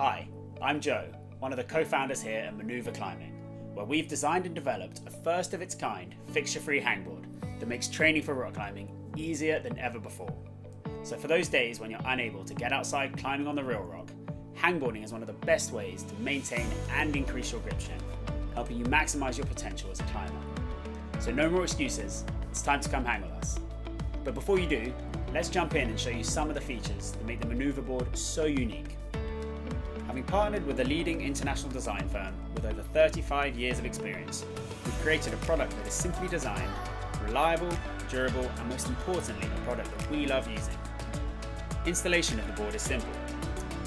Hi, I'm Joe, one of the co-founders here at Manuva Climbing, where we've designed and developed a first of its kind fixture-free hangboard that makes training for rock climbing easier than ever before. So for those days when you're unable to get outside climbing on the real rock, hangboarding is one of the best ways to maintain and increase your grip strength, helping you maximise your potential as a climber. So no more excuses, it's time to come hang with us. But before you do, let's jump in and show you some of the features that make the Manuva Board so unique. Having partnered with a leading international design firm with over 35 years of experience, we've created a product that is simply designed, reliable, durable, and most importantly, a product that we love using. Installation of the board is simple.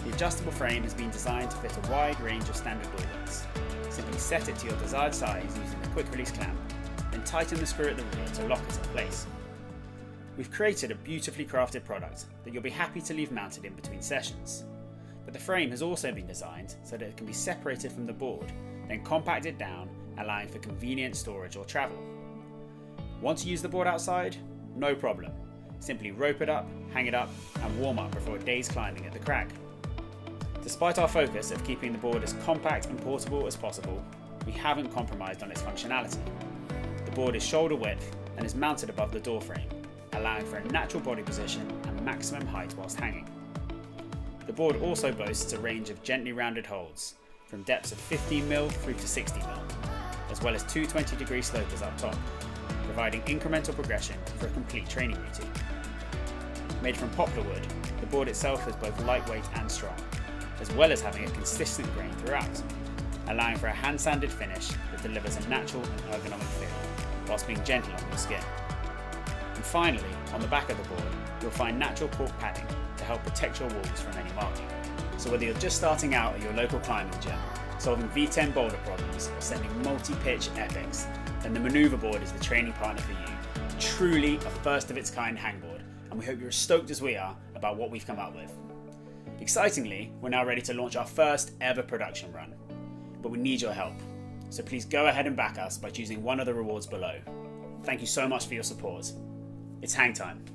The adjustable frame has been designed to fit a wide range of standard board widths. Simply set it to your desired size using the quick release clamp, then tighten the screw at the rear to lock it in place. We've created a beautifully crafted product that you'll be happy to leave mounted in between sessions. But the frame has also been designed so that it can be separated from the board, then compacted down, allowing for convenient storage or travel. Want to use the board outside? No problem. Simply rope it up, hang it up, and warm up before a day's climbing at the crag. Despite our focus of keeping the board as compact and portable as possible, we haven't compromised on its functionality. The board is shoulder width and is mounted above the door frame, allowing for a natural body position and maximum height whilst hanging. The board also boasts a range of gently rounded holds, from depths of 15mm through to 60mm, as well as two 20-degree slopers up top, providing incremental progression for a complete training routine. Made from poplar wood, the board itself is both lightweight and strong, as well as having a consistent grain throughout, allowing for a hand-sanded finish that delivers a natural and ergonomic feel, whilst being gentle on your skin. And finally, on the back of the board, you'll find natural cork padding to help protect your walls from any marking. So whether you're just starting out at your local climbing gym, solving V10 boulder problems, or sending multi-pitch epics, then the Manuva Board is the training partner for you. Truly a first of its kind hangboard, and we hope you're as stoked as we are about what we've come up with. Excitingly, we're now ready to launch our first ever production run, but we need your help. So please go ahead and back us by choosing one of the rewards below. Thank you so much for your support. It's hang time.